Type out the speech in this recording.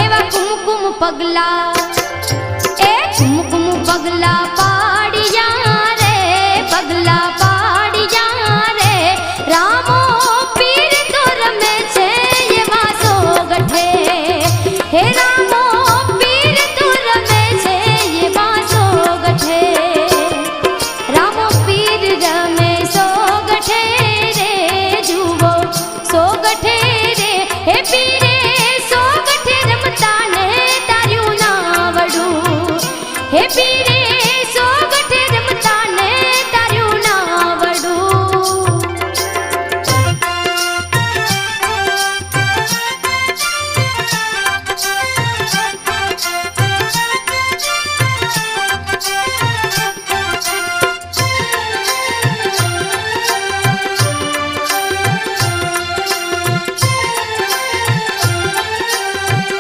एवा कुमकुम पगला ए कुमकुम पगला पाड़िया रे पगला पाड़िया रे रामो पीर तो रमे छे ये वासो गठे हे